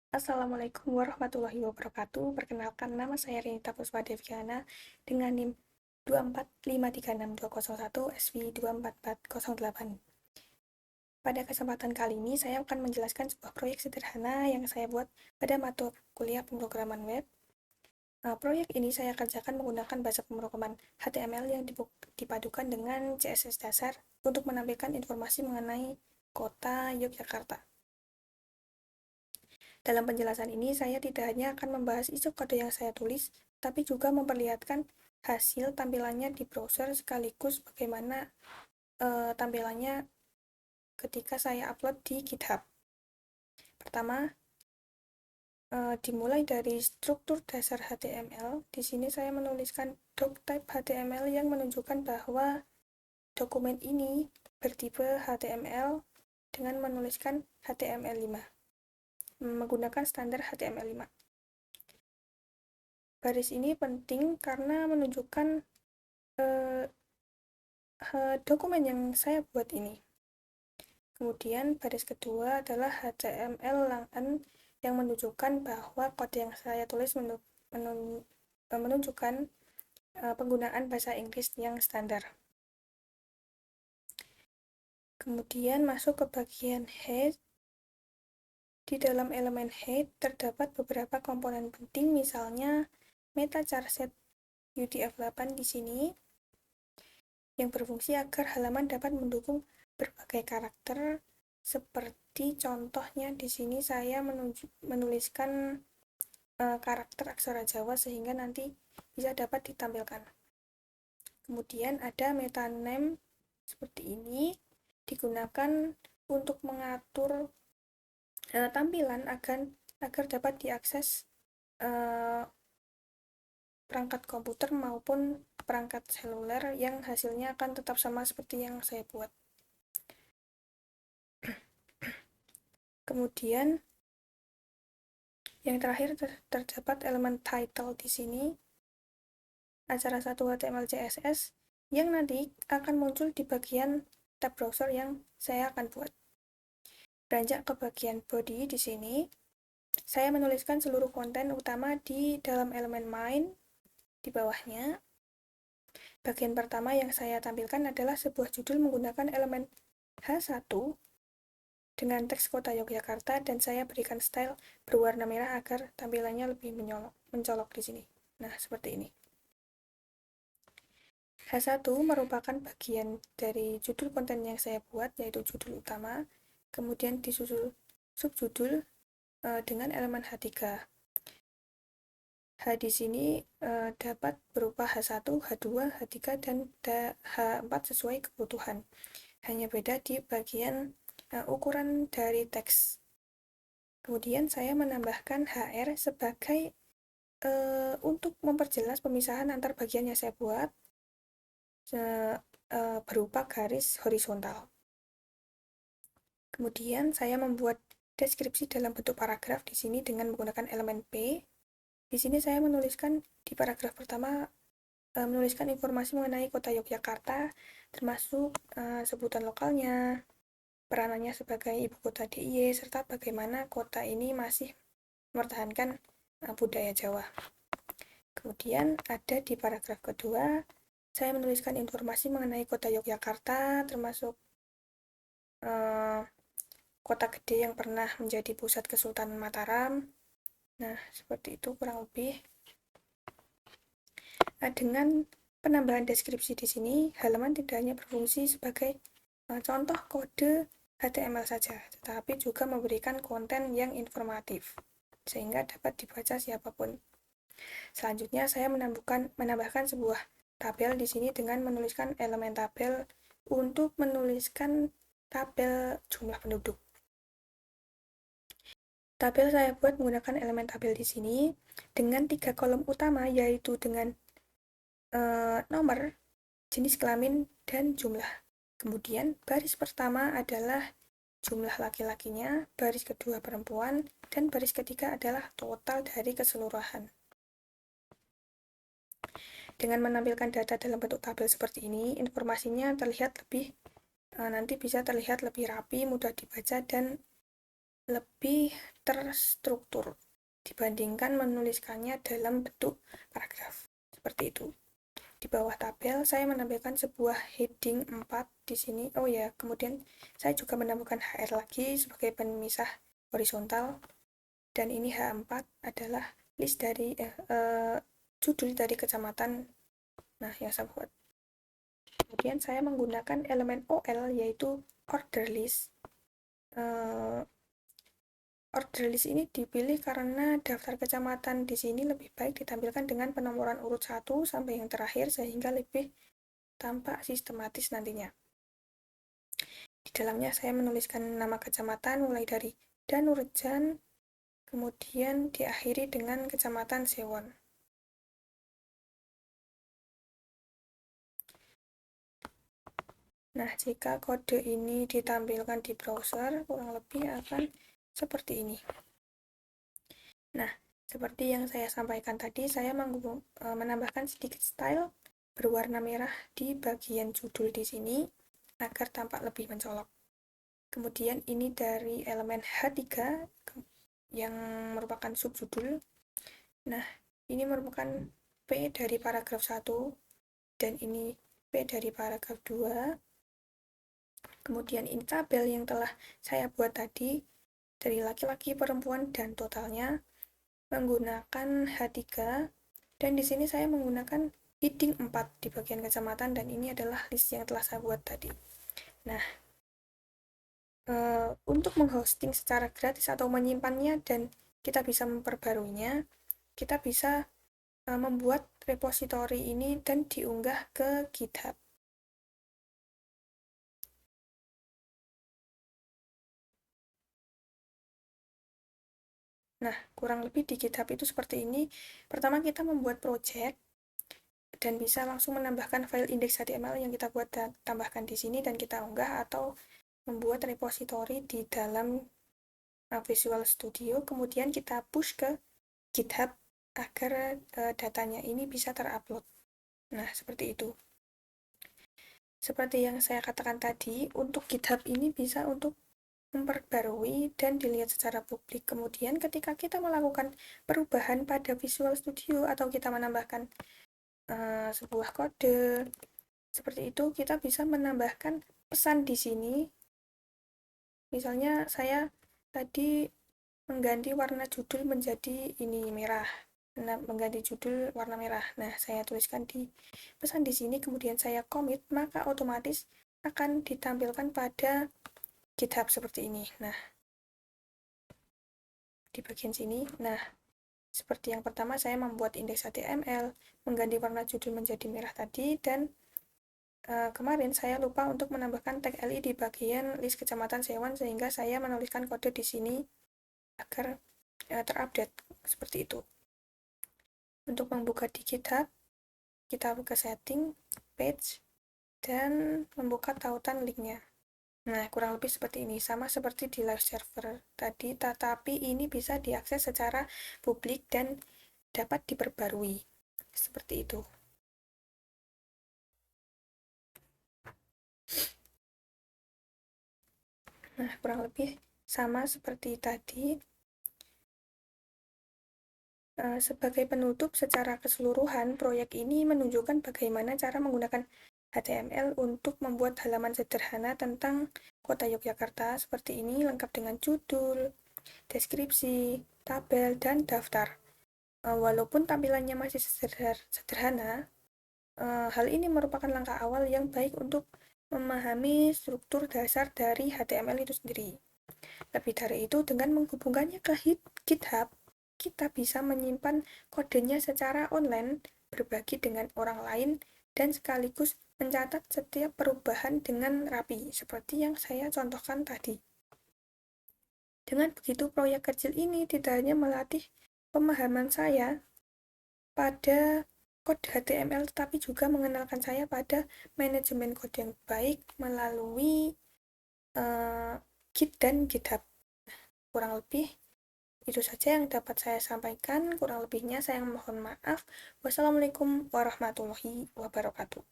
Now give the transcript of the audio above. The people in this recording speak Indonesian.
Assalamualaikum warahmatullahi wabarakatuh. Perkenalkan, nama saya Renita Puspadeviana dengan NIM 2453621 SV24408. Pada kesempatan kali ini, saya akan menjelaskan sebuah proyek sederhana yang saya buat pada mata kuliah pemrograman web. Proyek ini saya kerjakan menggunakan bahasa pemrograman HTML yang dipadukan dengan CSS dasar untuk menampilkan informasi mengenai kota Yogyakarta. Dalam penjelasan ini, saya tidak hanya akan membahas isi kode yang saya tulis, tapi juga memperlihatkan hasil tampilannya di browser sekaligus bagaimana tampilannya ketika saya upload di GitHub. Pertama, dimulai dari struktur dasar HTML. Di sini saya menuliskan doctype HTML yang menunjukkan bahwa dokumen ini bertipe HTML dengan menuliskan HTML5 menggunakan standar HTML5. Baris ini penting karena menunjukkan dokumen yang saya buat ini. Kemudian baris kedua adalah HTML langgan yang menunjukkan bahwa kode yang saya tulis menunjukkan penggunaan bahasa Inggris yang standar. Kemudian masuk ke bagian head. Di dalam elemen head terdapat beberapa komponen penting, misalnya meta charset UTF-8 di sini yang berfungsi agar halaman dapat mendukung berbagai karakter, seperti contohnya di sini saya menuliskan karakter aksara Jawa sehingga nanti bisa dapat ditampilkan. Kemudian ada meta name seperti ini, digunakan untuk mengatur tampilan agar dapat diakses perangkat komputer maupun perangkat seluler yang hasilnya akan tetap sama seperti yang saya buat. Kemudian yang terakhir terdapat elemen title di sini, acara 1 HTML CSS yang nanti akan muncul di bagian tab browser yang saya akan buat. Beranjak ke bagian body di sini, saya menuliskan seluruh konten utama di dalam elemen main di bawahnya. Bagian pertama yang saya tampilkan adalah sebuah judul menggunakan elemen H1 dengan teks kota Yogyakarta, dan saya berikan style berwarna merah agar tampilannya lebih mencolok di sini. Nah, seperti ini. H1 merupakan bagian dari judul konten yang saya buat, yaitu judul utama, kemudian disusul subjudul dengan elemen H3. H di sini dapat berupa H1, H2, H3, dan H4 sesuai kebutuhan. Hanya beda di bagian ukuran dari teks. Kemudian saya menambahkan HR sebagai untuk memperjelas pemisahan antar bagian yang saya buat berupa garis horizontal. Kemudian saya membuat deskripsi dalam bentuk paragraf di sini dengan menggunakan elemen P. Di sini saya menuliskan di paragraf pertama menuliskan informasi mengenai kota Yogyakarta, termasuk sebutan lokalnya, peranannya sebagai ibu kota DIY, serta bagaimana kota ini masih mempertahankan budaya Jawa. Kemudian ada di paragraf kedua, saya menuliskan informasi mengenai kota Yogyakarta, termasuk kota gede yang pernah menjadi pusat Kesultanan Mataram. Nah, seperti itu kurang lebih. Dengan penambahan deskripsi di sini, halaman tidak hanya berfungsi sebagai contoh kode HTML saja, tetapi juga memberikan konten yang informatif, sehingga dapat dibaca siapapun. Selanjutnya, saya menambahkan sebuah tabel di sini dengan menuliskan elemen tabel untuk menuliskan tabel jumlah penduduk. Tabel saya buat menggunakan elemen tabel di sini dengan 3 kolom utama, yaitu dengan nomor, jenis kelamin, dan jumlah. Kemudian baris pertama adalah jumlah laki-lakinya, baris kedua perempuan, dan baris ketiga adalah total dari keseluruhan. Dengan menampilkan data dalam bentuk tabel seperti ini, informasinya terlihat lebih nanti bisa terlihat lebih rapi, mudah dibaca, dan lebih terstruktur dibandingkan menuliskannya dalam bentuk paragraf. Seperti itu. Di bawah tabel saya menampilkan sebuah heading 4 di sini. Oh ya, kemudian saya juga menambahkan HR lagi sebagai pemisah horizontal. Dan ini H4 adalah list dari judul dari kecamatan yang saya buat. Kemudian saya menggunakan elemen OL yaitu order list. Order list ini dipilih karena daftar kecamatan di sini lebih baik ditampilkan dengan penomoran urut 1 sampai yang terakhir sehingga lebih tampak sistematis nantinya. Di dalamnya saya menuliskan nama kecamatan mulai dari Danurejan, kemudian diakhiri dengan kecamatan Sewon. Nah, jika kode ini ditampilkan di browser, kurang lebih akan seperti ini. Nah, seperti yang saya sampaikan tadi, saya menambahkan sedikit style berwarna merah di bagian judul di sini agar tampak lebih mencolok. Kemudian ini dari elemen H3 yang merupakan subjudul. Nah, ini merupakan P dari paragraf 1 dan ini P dari paragraf 2. Kemudian ini tabel yang telah saya buat tadi dari laki-laki, perempuan, dan totalnya menggunakan H3 dan di sini saya menggunakan heading 4 di bagian kecamatan dan ini adalah list yang telah saya buat tadi. Nah, untuk menghosting secara gratis atau menyimpannya dan kita bisa memperbaruinya, kita bisa membuat repository ini dan diunggah ke GitHub. Nah, kurang lebih di GitHub itu seperti ini. Pertama kita membuat project dan bisa langsung menambahkan file index.html yang kita buat dan tambahkan di sini dan kita unggah, atau membuat repository di dalam Visual Studio, kemudian kita push ke GitHub agar datanya ini bisa terupload. Nah, seperti itu. Seperti yang saya katakan tadi, untuk GitHub ini bisa untuk memperbarui dan dilihat secara publik. Kemudian ketika kita melakukan perubahan pada Visual Studio atau kita menambahkan sebuah kode seperti itu, kita bisa menambahkan pesan di sini. Misalnya saya tadi mengganti warna judul menjadi ini merah. Nah, mengganti judul warna merah. Nah, saya tuliskan di pesan di sini, kemudian saya commit, maka otomatis akan ditampilkan pada GitHub seperti ini. Nah, di bagian sini. Nah, seperti yang pertama saya membuat index.html, mengganti warna judul menjadi merah tadi, dan kemarin saya lupa untuk menambahkan tag li di bagian list kecamatan Sewon sehingga saya menuliskan kode di sini agar terupdate seperti itu. Untuk membuka di GitHub, kita buka setting, page, dan membuka tautan linknya. Nah, kurang lebih seperti ini, sama seperti di live server tadi, tetapi ini bisa diakses secara publik dan dapat diperbarui. Seperti itu. Nah, kurang lebih sama seperti tadi. Sebagai penutup, secara keseluruhan, proyek ini menunjukkan bagaimana cara menggunakan HTML untuk membuat halaman sederhana tentang Kota Yogyakarta seperti ini, lengkap dengan judul, deskripsi, tabel, dan daftar. Walaupun tampilannya masih sederhana, hal ini merupakan langkah awal yang baik untuk memahami struktur dasar dari HTML itu sendiri. Lebih dari itu, dengan menghubungkannya ke GitHub, kita bisa menyimpan kodenya secara online, berbagi dengan orang lain, dan sekaligus mencatat setiap perubahan dengan rapi, seperti yang saya contohkan tadi. Dengan begitu, proyek kecil ini tidak hanya melatih pemahaman saya pada kode HTML, tetapi juga mengenalkan saya pada manajemen kode yang baik melalui Git dan GitHub. Kurang lebih itu saja yang dapat saya sampaikan. Kurang lebihnya saya mohon maaf. Wassalamualaikum warahmatullahi wabarakatuh.